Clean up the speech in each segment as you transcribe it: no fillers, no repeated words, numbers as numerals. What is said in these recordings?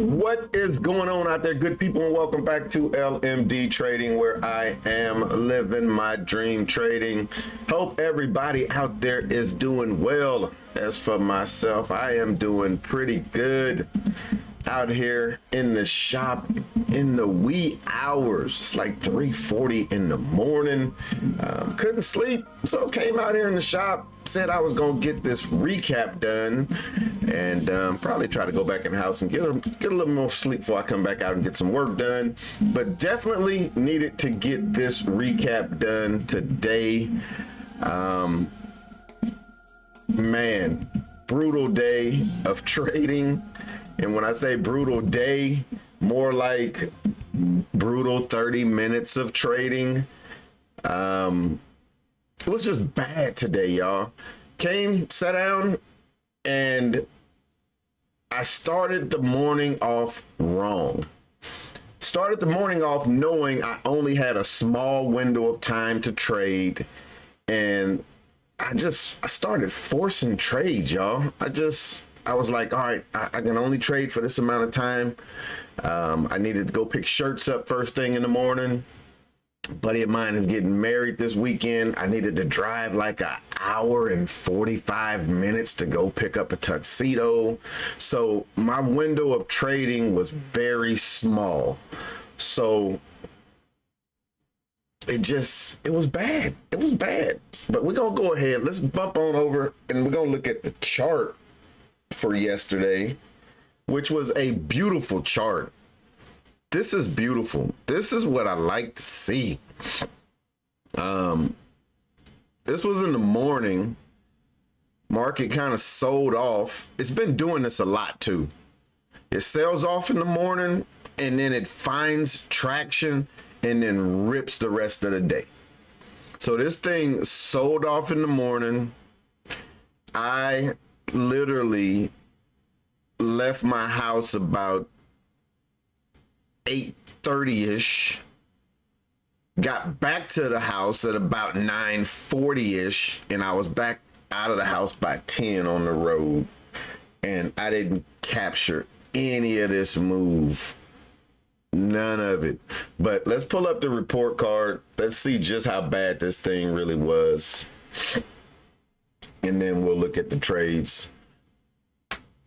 What is going on out there, good people, and welcome back to LMD Trading, where I am living my dream trading. Hope everybody out there is doing well. As for myself, I am doing pretty good out here in the shop in the wee hours. It's like 3:40 in the morning. Couldn't sleep, so came out here in the shop, said I was gonna get this recap done, and probably try to go back in the house and get a little more sleep before I come back out and get some work done. But definitely needed to get this recap done today. Man, brutal day of trading. And when I say brutal day, more like brutal 30 minutes of trading. It was just bad today, y'all. Came, sat down, and I started the morning off wrong. Started the morning off knowing I only had a small window of time to trade, and I started forcing trades, y'all. I was like, all right, I can only trade for this amount of time. I needed to go pick shirts up first thing in the morning. A buddy of mine is getting married this weekend. I needed to drive like an hour and 45 minutes to go pick up a tuxedo. So my window of trading was very small. So it was bad. It was bad. But we're going to go ahead. Let's bump on over and we're going to look at the chart for yesterday, which was a beautiful chart. This is beautiful. This is what I like to see. This was in the morning. Market kind of sold off. It's been doing this a lot too. It sells off in the morning and then it finds traction and then rips the rest of the day. So this thing sold off in the morning. I literally left my house about 8:30-ish, got back to the house at about 9:40-ish, and I was back out of the house by 10 on the road, and I didn't capture any of this move. None of it. But let's pull up the report card. Let's see just how bad this thing really was. And then we'll look at the trades.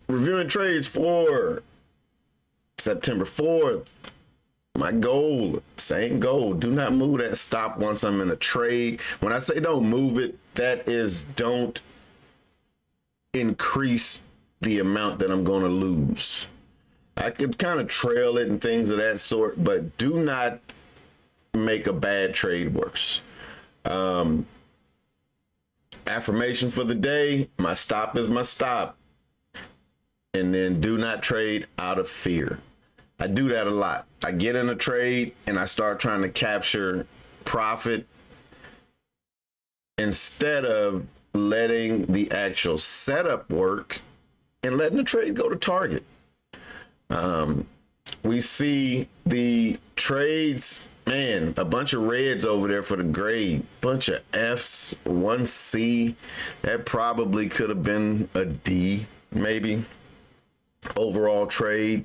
Reviewing trades for September 4th. My goal, same goal. Do not move that stop once I'm in a trade. When I say don't move it, that is don't increase the amount that I'm going to lose. I could kind of trail it and things of that sort, but do not make a bad trade worse. Affirmation for the day, my stop is my stop. And then do not trade out of fear. I do that a lot. I get in a trade and I start trying to capture profit instead of letting the actual setup work and letting the trade go to target. We see the trades, man, a bunch of reds over there for the grade, bunch of Fs, 1C. That probably could have been a D, maybe. Overall trade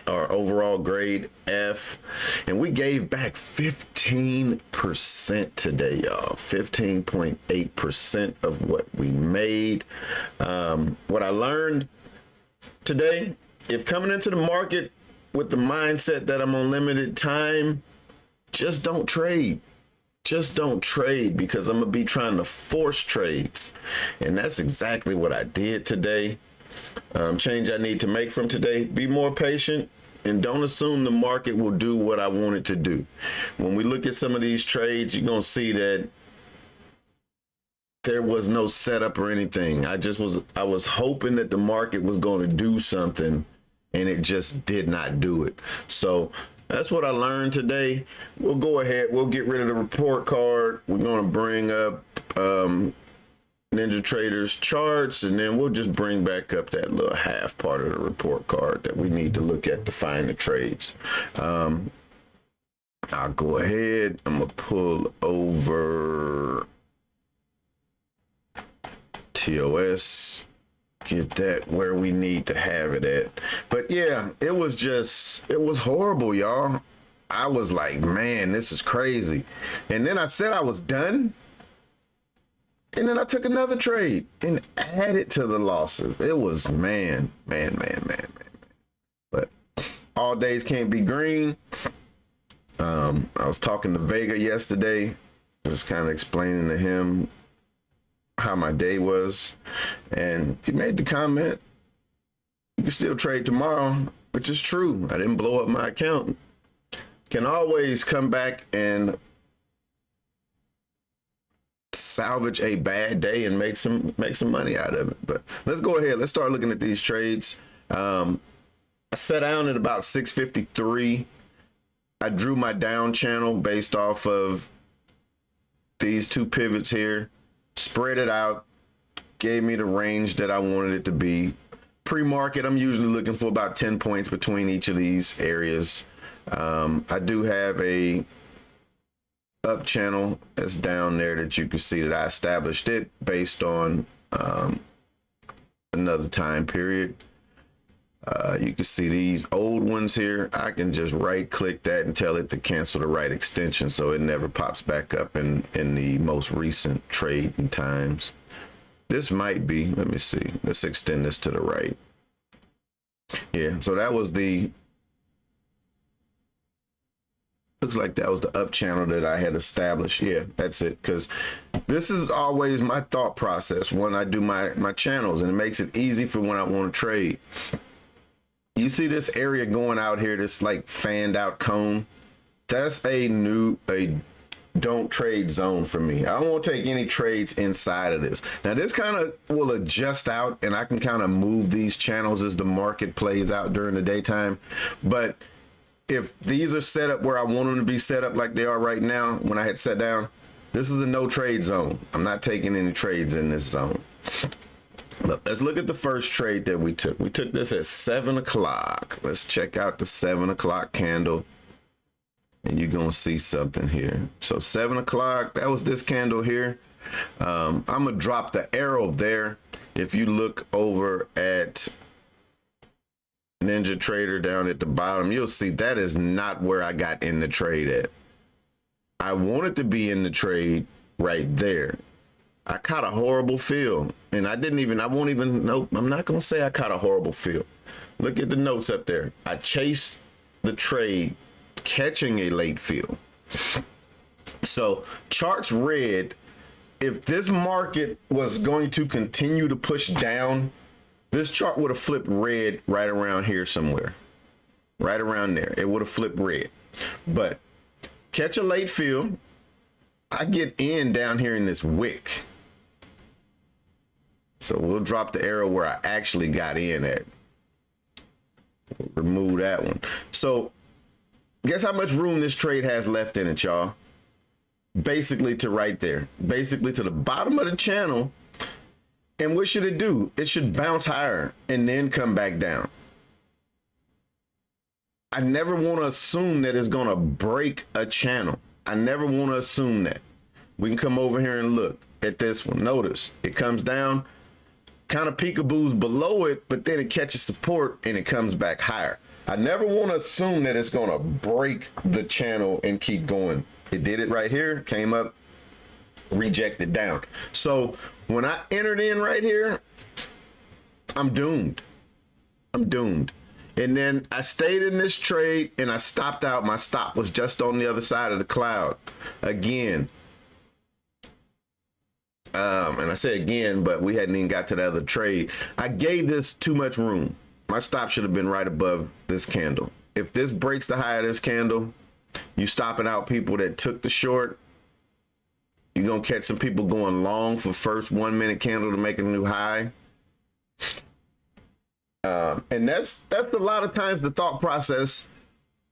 or overall grade F. And we gave back 15% today, y'all. 15.8% of what we made. What I learned today, if coming into the market with the mindset that I'm on limited time, just don't trade. Just don't trade, because I'm going to be trying to force trades. And that's exactly what I did today. Change I need to make from today: be more patient and don't assume the market will do what I want it to do. When we look at some of these trades, you're going to see that there was no setup or anything. I was hoping that the market was going to do something, and it just did not do it. So that's what I learned today. We'll go ahead. We'll get rid of the report card. We're going to bring up Ninja Traders charts, and then we'll just bring back up that little half part of the report card that we need to look at to find the trades. I'll go ahead. I'm going to pull over TOS. get that where we need to have it at. But yeah, it was horrible, y'all. I was like, man, this is crazy. And then I said I was done. And then I took another trade and added to the losses. It was man. But all days can't be green. I was talking to Vega yesterday, just kind of explaining to him how my day was. And he made the comment, you can still trade tomorrow, which is true. I didn't blow up my account. Can always come back and salvage a bad day and make some money out of it. But let's go ahead. Let's start looking at these trades. I sat down at about 653. I drew my down channel based off of these two pivots here, spread it out, gave me the range that I wanted it to be. Pre-market, I'm usually looking for about 10 points between each of these areas. I do have a up channel that's down there that you can see that I established it based on another time period. You can see these old ones here. I can just right click that and tell it to cancel the right extension so it never pops back up in the most recent trading times. This might be, let me see, let's extend this to the right. Yeah, so that was the, looks like that was the up channel that I had established. Yeah, that's it. Because this is always my thought process when I do my channels, and it makes it easy for when I want to trade. You see this area going out here, this like fanned out cone? That's a don't trade zone for me. I don't want to take any trades inside of this. Now this kind of will adjust out, and I can kind of move these channels as the market plays out during the daytime. But if these are set up where I want them to be set up like they are right now, when I had sat down, this is a no trade zone. I'm not taking any trades in this zone. Look, let's look at the first trade that we took. We took this at 7 o'clock. Let's check out the 7 o'clock candle. And you're going to see something here. So 7 o'clock, that was this candle here. I'm going to drop the arrow there. If you look over at Ninja Trader down at the bottom, you'll see that is not where I got in the trade at. I wanted to be in the trade right there. I caught a horrible feel, and I'm not going to say I caught a horrible feel. Look at the notes up there. I chased the trade, catching a late feel. So charts read, if this market was going to continue to push down, this chart would have flipped red right around here somewhere. Right around there. It would have flipped red. But catch a late feel. I get in down here in this wick. So we'll drop the arrow where I actually got in at. Remove that one. So guess how much room this trade has left in it, y'all? Basically to right there. Basically to the bottom of the channel. And what should it do? It should bounce higher and then come back down. I never want to assume that it's going to break a channel. I never want to assume that. We can come over here and look at this one. Notice it comes down, kind of peekaboos below it, but then it catches support and it comes back higher. I never want to assume that it's going to break the channel and keep going. It did it right here, came up, rejected down. So when I entered in right here, I'm doomed. I'm doomed. And then I stayed in this trade and I stopped out. My stop was just on the other side of the cloud again. And I say again, but we hadn't even got to the other trade. I gave this too much room. My stop should have been right above this candle. If this breaks the high of this candle, you stopping out people that took the short. You're going to catch some people going long for first 1 minute candle to make a new high. And that's a lot of times the thought process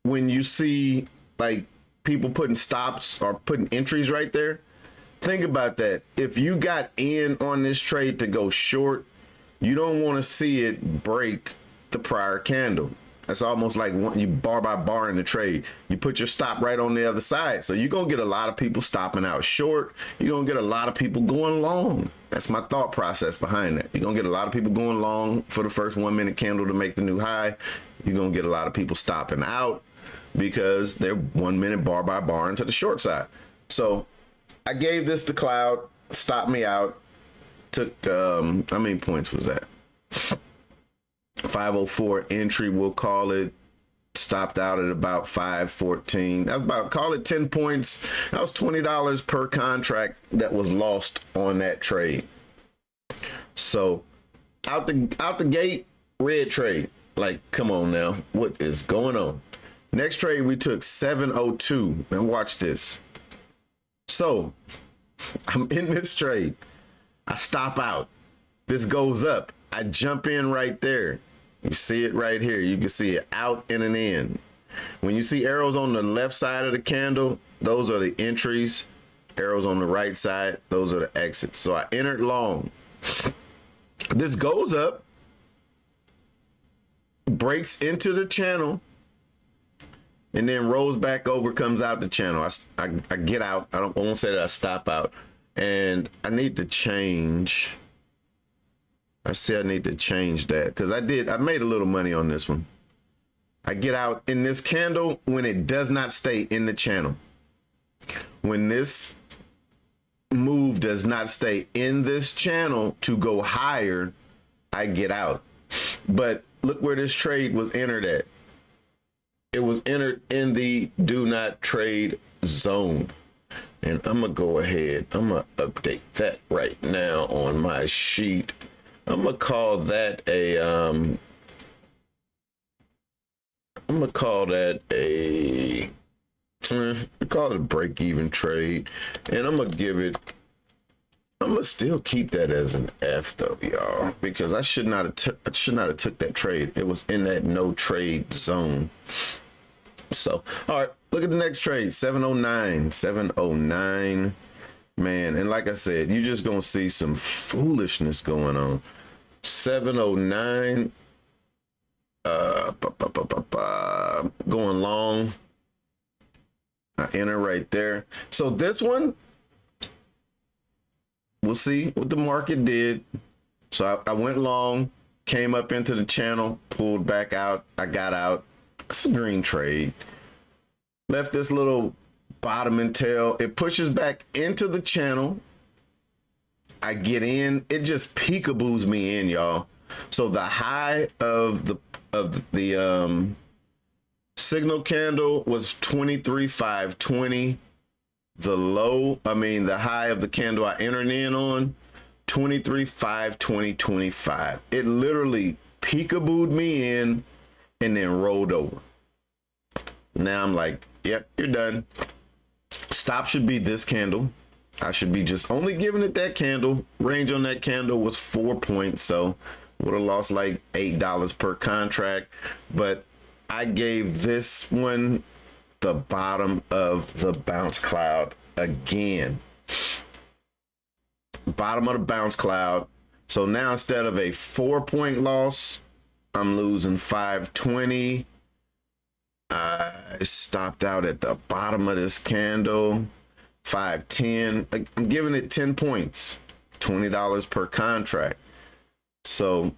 when you see like people putting stops or putting entries right there. Think about that. If you got in on this trade to go short, you don't want to see it break the prior candle. That's almost like you bar by bar in the trade. You put your stop right on the other side. So you're going to get a lot of people stopping out short. You're going to get a lot of people going long. That's my thought process behind that. You're going to get a lot of people going long for the first 1 minute candle to make the new high. You're going to get a lot of people stopping out because they're 1 minute bar by bar into the short side. So I gave this to Cloud, stopped me out, took, how many points was that? 504 entry, we'll call it. Stopped out at about 514. That's about, call it 10 points. That was $20 per contract that was lost on that trade. So out the gate, red trade. Like, come on now, what is going on? Next trade we took 702. Now watch this. So I'm in this trade. I stop out. This goes up. I jump in right there. You see it right here. You can see it out and an in. When you see arrows on the left side of the candle, those are the entries. Arrows on the right side, those are the exits. So I entered long. This goes up, breaks into the channel, and then rolls back over, comes out the channel. I get out. I won't say that I stop out. And I need to change. I see I need to change that because I made a little money on this one. I get out in this candle when it does not stay in the channel. When this move does not stay in this channel to go higher, I get out. But look where this trade was entered at. It was entered in the do not trade zone. And I'm going to go ahead. I'm going to update that right now on my sheet. I'm going to call that a, call it a break-even trade. And I'm going to give it, I'm going to still keep that as an F though, y'all, because I should not have took that trade. It was in that no trade zone. So, all right, look at the next trade, 709, man. And like I said, you're just going to see some foolishness going on. 709, going long. I enter right there. So this one, we'll see what the market did. So I went long, came up into the channel, pulled back out. I got out. It's a green trade. Left this little bottom and tail. It pushes back into the channel. I get in. It just peekaboos me in, y'all. So the high of the signal candle was 23,520. The high of the candle I entered in on 23,520.25. It literally peekabooed me in and then rolled over. Now I'm like, yep, you're done. Stop should be this candle. I should be just only giving it that candle. Range on that candle was 4 points, so would have lost like $8 per contract. But I gave this one the bottom of the bounce cloud again. Bottom of the bounce cloud. So now instead of a 4 point loss, I'm losing 520. I stopped out at the bottom of this candle. 510. I'm giving it 10 points, $20 per contract. So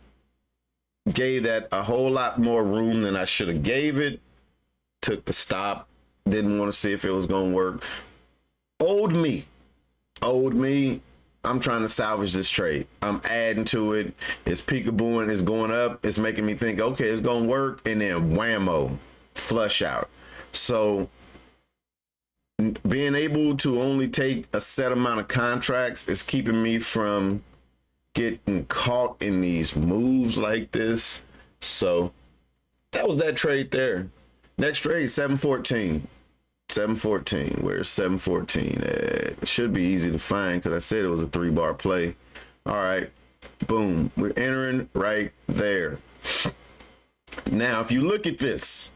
gave that a whole lot more room than I should have gave it. Took the stop. Didn't want to see if it was going to work. Owed me. I'm trying to salvage this trade. I'm adding to it. It's peekabooing. It's going up. It's making me think, okay, it's going to work. And then whammo, flush out. So being able to only take a set amount of contracts is keeping me from getting caught in these moves like this. So that was that trade there. Next trade, 714. Where's 714 at? It should be easy to find because I said it was a 3-bar play. All right, boom. We're entering right there. Now, if you look at this,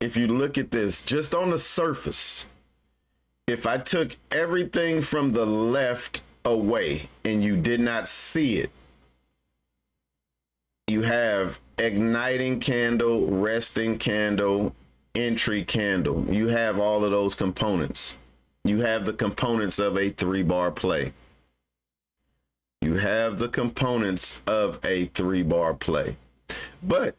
just on the surface, if I took everything from the left away and you did not see it, you have igniting candle, resting candle, entry candle. You have all of those components. You have the components of a 3-bar play. You have the components of a 3-bar play. But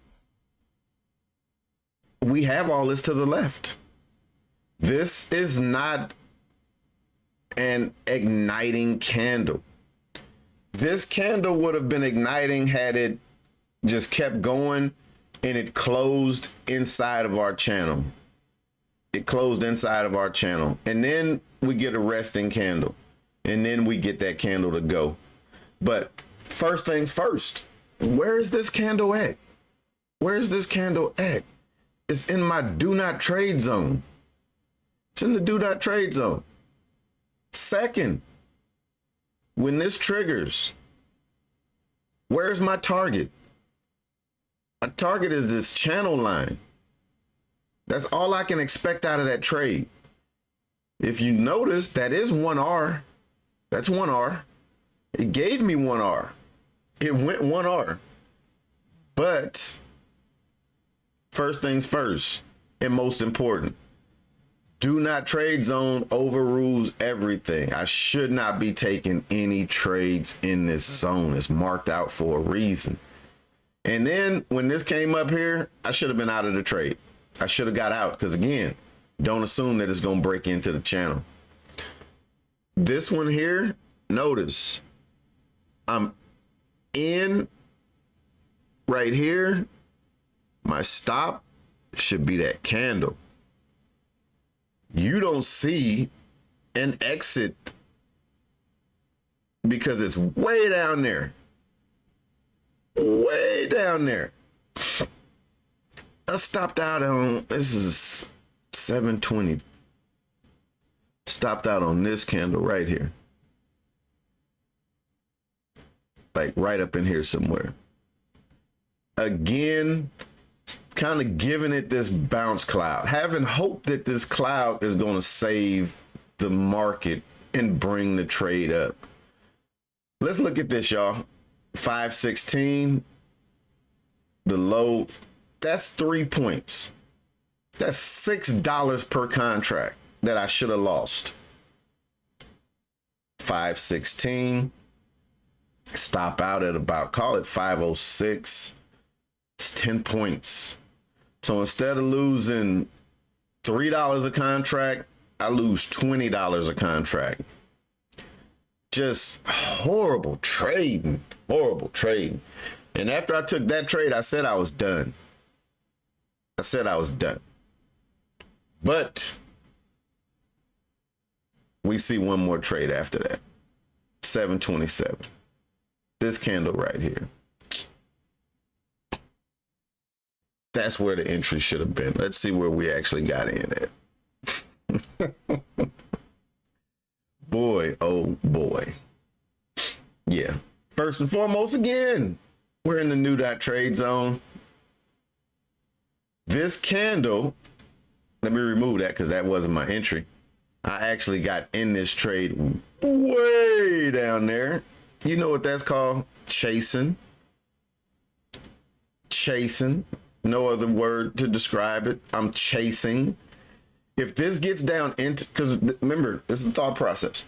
we have all this to the left. This is not an igniting candle. This candle would have been igniting had it just kept going and it closed inside of our channel. It closed inside of our channel. And then we get a resting candle. And then we get that candle to go. But first things first, where is this candle at? Where is this candle at? It's in my do not trade zone. It's in the do not trade zone. Second, when this triggers, where's my target? My target is this channel line. That's all I can expect out of that trade. If you notice, that is 1R. That's 1R. It gave me 1R. It went 1R. But first things first, and most important, do not trade zone overrules everything. I should not be taking any trades in this zone. It's marked out for a reason. And then when this came up here, I should have been out of the trade. I should have got out because, again, don't assume that it's going to break into the channel. This one here, notice I'm in right here. My stop should be that candle. You don't see an exit because it's way down there. Way down there. I stopped out on, this is 720. Stopped out on this candle right here. Like right up in here somewhere. Again, kind of giving it this bounce cloud, having hope that this cloud is going to save the market and bring the trade up. Let's look at this, y'all. 516, the low, that's 3 points. That's $6 per contract that I should have lost. 516, stop out at about, call it 506. It's 10 points. So instead of losing $3 a contract, I lose $20 a contract. Just horrible trading, horrible trading. And after I took that trade, I said I was done. I said I was done. But we see one more trade after that. 727. This candle right here. That's where the entry should have been. Let's see where we actually got in at. Boy, oh boy. Yeah. First and foremost, again, we're in the new dot trade zone. This candle, let me remove that because that wasn't my entry. I actually got in this trade way down there. You know what that's called? Chasing. Chasing. No other word to describe it. I'm chasing. If this gets down into, because remember, this is the thought process.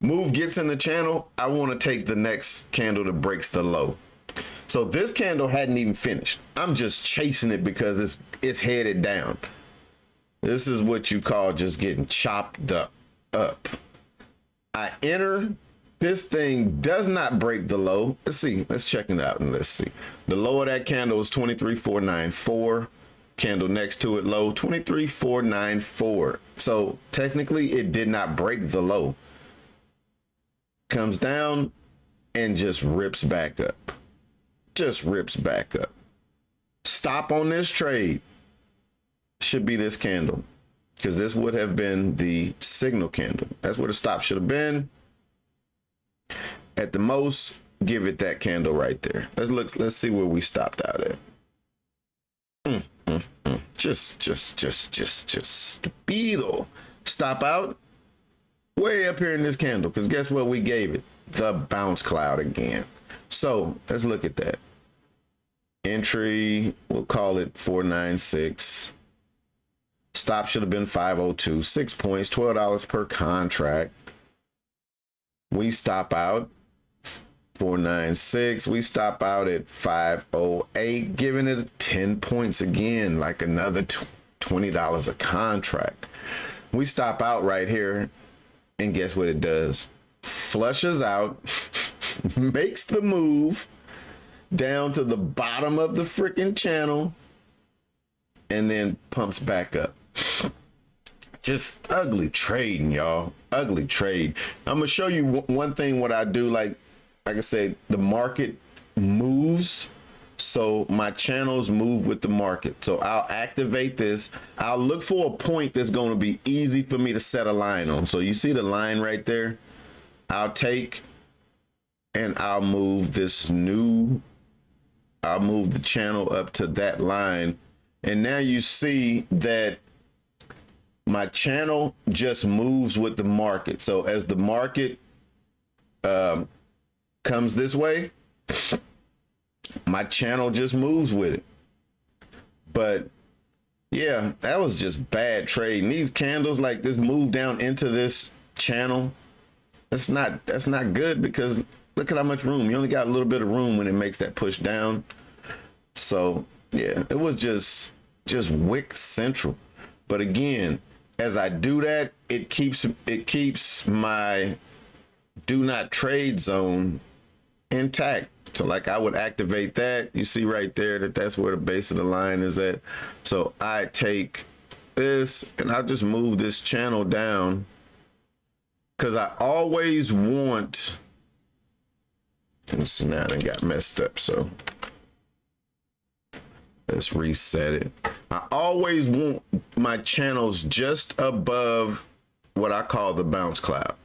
Move gets in the channel, I want to take the next candle that breaks the low. So this candle hadn't even finished. I'm just chasing it because it's headed down. This is what you call just getting chopped up. I enter. This thing does not break the low. Let's see. Let's check it out and let's see. The low of that candle is 23,494. Candle next to it low 23,494. So technically it did not break the low. Comes down and just rips back up. Just rips back up. Stop on this trade should be this candle, because this would have been the signal candle. That's where the stop should have been. At the most, give it that candle right there. Let's see where we stopped out at. Just stupido. Stop out way up here in this candle, because guess what we gave it? The bounce cloud again. So let's look at that. Entry, we'll call it 496. Stop should have been 502. 6 points, $12 per contract. We stop out 496. We stop out at 508, giving it 10 points again, like another $20 a contract. We stop out right here, and guess what it does? Flushes out, makes the move down to the bottom of the freaking channel, and then pumps back up. Just ugly trading, y'all. Ugly trade. I'm gonna show you one thing. What I do, like I said, the market moves, so my channels move with the market. So I'll activate this. I'll look for a point that's going to be easy for me to set a line on. So you see the line right there. I'll take and I'll move this new. I'll move the channel up to that line, and now you see that my channel just moves with the market. So as the market comes this way, my channel just moves with it. But yeah, that was just bad trading. These candles like this move down into this channel. That's not good, because look at how much room. You only got a little bit of room when it makes that push down. So yeah, it was just wick central. But again, as I do that, it keeps my do not trade zone intact. So like I would activate that. You see right there that that's where the base of the line is at. So I take this and I just move this channel down, because I always want, and see now it got messed up, so let's reset it. I always want my channels just above what I call the bounce cloud.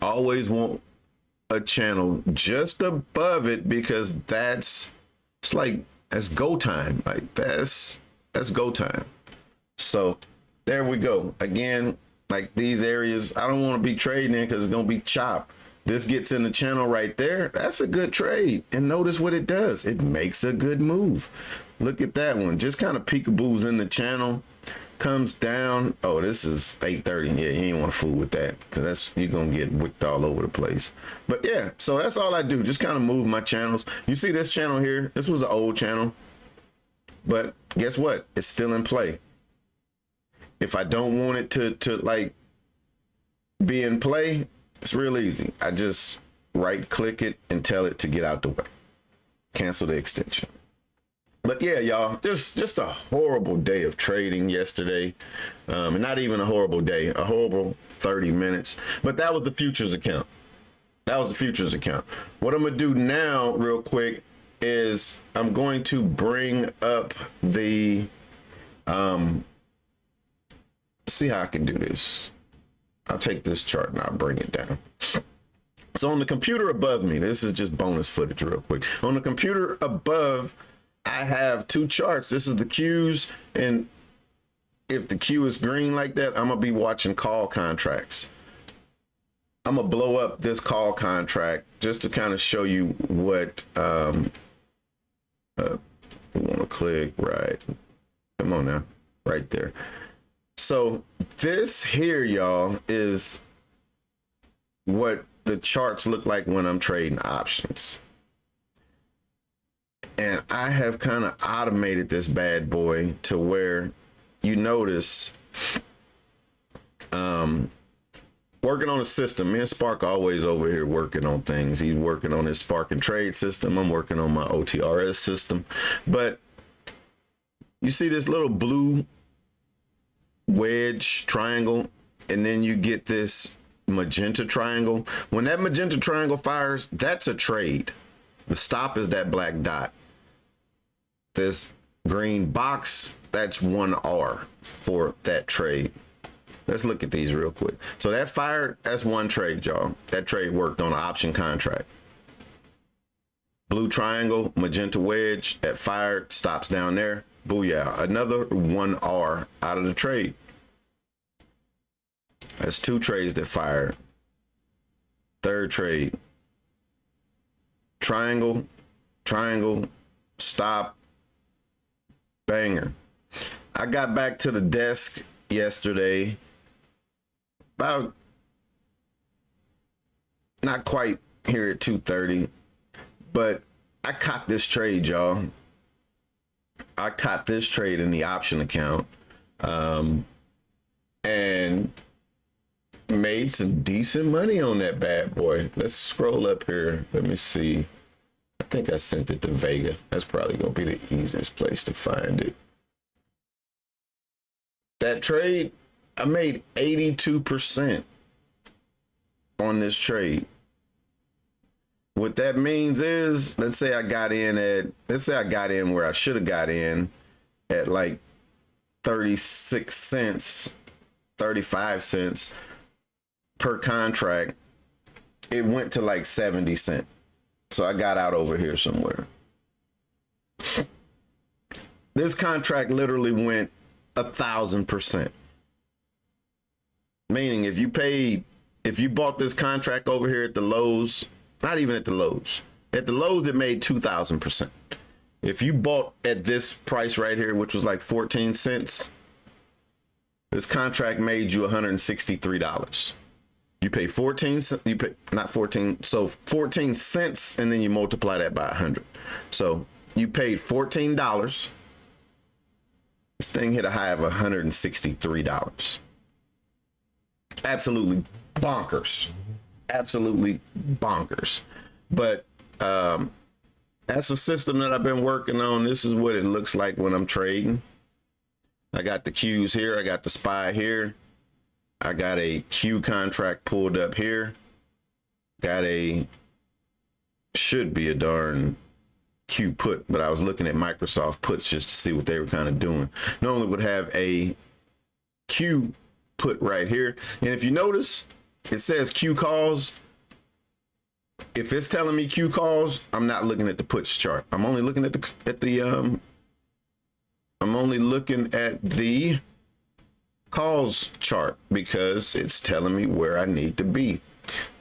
Always want a channel just above it, because that's go time. Like that's go time. So there we go. Again, like these areas, I don't want to be trading in because it's going to be chop. This gets in the channel right there. That's a good trade. And notice what it does. It makes a good move. Look at that one. Just kind of peekaboos in the channel. Comes down. Oh, this is 830. Yeah, you ain't want to fool with that, because you're going to get wicked all over the place. But yeah, so that's all I do. Just kind of move my channels. You see this channel here? This was an old channel. But guess what? It's still in play. If I don't want it to like be in play, it's real easy. I just right click it and tell it to get out the way. Cancel the extension. But yeah, y'all, just a horrible day of trading yesterday. And not even a horrible day, a horrible 30 minutes. But that was the futures account. That was the futures account. What I'm going to do now real quick is I'm going to bring up the, see how I can do this. I'll take this chart and I'll bring it down. So on the computer above me, this is just bonus footage real quick. On the computer above, I have two charts. This is the Qs, and if the Q is green like that, I'm gonna be watching call contracts. I'm gonna blow up this call contract just to kind of show you what we want to click right. Come on now, right there. So this here, y'all, is what the charts look like when I'm trading options. And I have kind of automated this bad boy to where you notice working on a system. Me and Spark always over here working on things. He's working on his Spark and Trade system. I'm working on my OTRS system. But you see this little blue wedge triangle, and then you get this magenta triangle. When that magenta triangle fires, that's a trade. The stop is that black dot. This green box, that's 1R for that trade. Let's look at these real quick. So that fired, that's one trade, y'all. That trade worked on an option contract. Blue triangle, magenta wedge, that fired, stops down there. Booyah. Another 1R out of the trade. That's two trades that fired. Third trade. Triangle, triangle, stop, banger. I got back to the desk yesterday about not quite here at 2:30, but I caught this trade, y'all. I caught this trade in the option account, and made some decent money on that bad boy. Let's scroll up here. Let me see. I think I sent it to Vega. That's probably gonna be the easiest place to find it. That trade, I made 82% on this trade. What that means is, let's say I got in where I should have got in at like 36 cents, 35 cents per contract. It went to like 70 cents. So I got out over here somewhere. This contract literally went 1,000%. Meaning if you bought this contract over here at the lows, not even at the lows. At the lows, it made 2,000%. If you bought at this price right here, which was like 14 cents, this contract made you $163. You pay 14, you pay not 14, so 14 cents, and then you multiply that by 100. So you paid $14. This thing hit a high of $163. Absolutely bonkers. Absolutely bonkers. But that's a system that I've been working on. This is what it looks like when I'm trading. I got the Qs here. I got the SPY here. I got a Q contract pulled up here. Got should be a darn Q put, but I was looking at Microsoft puts just to see what they were kind of doing. Normally would have a Q put right here. And if you notice, it says Q calls. If it's telling me Q calls, I'm not looking at the puts chart. I'm only looking at the calls chart because it's telling me where I need to be.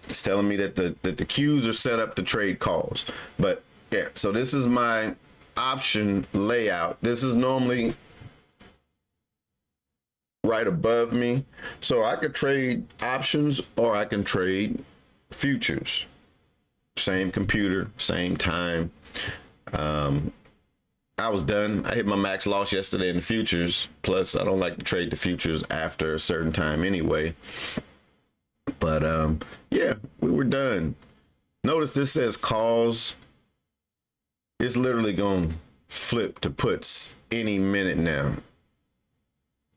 It's telling me that the Qs are set up to trade calls. But yeah, so this is my option layout. This is normally right above me. So I could trade options or I can trade futures. Same computer, same time. I was done. I hit my max loss yesterday in the futures. Plus, I don't like to trade the futures after a certain time anyway. But yeah, we were done. Notice this says calls. It's literally going to flip to puts any minute now.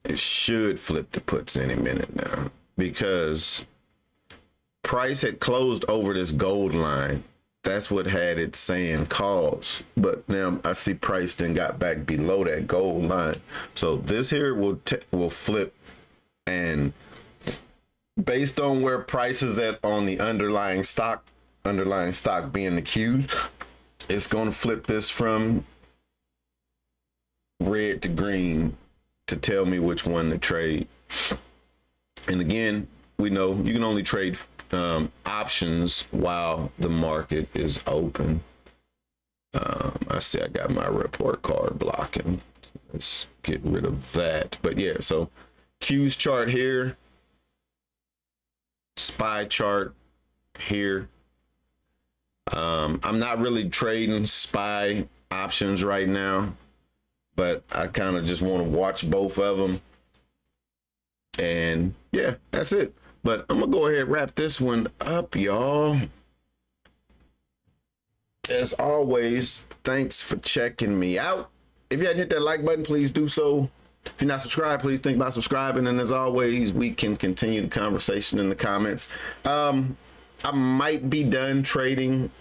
It should flip to puts any minute now because price had closed over this gold line. That's what had it saying calls. But now I see price then got back below that gold line. So this here will flip, and based on where price is at on the underlying stock being the Qs, it's going to flip this from red to green to tell me which one to trade. And again, we know you can only trade options while the market is open. I see I got my report card blocking. Let's get rid of that. But yeah, so Q's chart here, SPY chart here. I'm not really trading SPY options right now, but I kind of just want to watch both of them. And yeah, that's it. But I'm gonna go ahead and wrap this one up, y'all. As always, thanks for checking me out. If you hadn't hit that like button, please do so. If you're not subscribed, please think about subscribing. And as always, we can continue the conversation in the comments. I might be done trading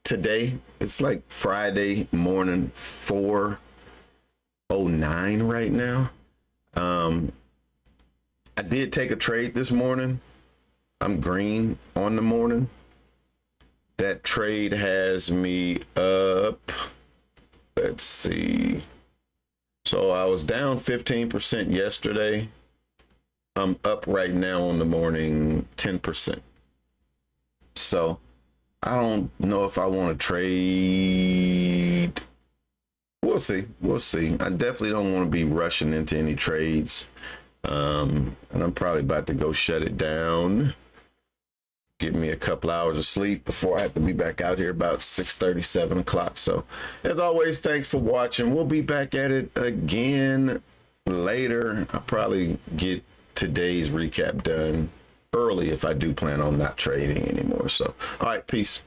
today. It's like Friday morning, 4:09 right now. I did take a trade this morning. I'm green on the morning. That trade has me up. Let's see. So I was down 15% yesterday. I'm up right now on the morning 10%. So I don't know if I want to trade. We'll see. We'll see. I definitely don't want to be rushing into any trades. And I'm probably about to go shut it down. Give me a couple hours of sleep before I have to be back out here about 6:30, 7 o'clock. So as always, thanks for watching. We'll be back at it again later. I'll probably get today's recap done early if I do plan on not trading anymore. So, all right, peace.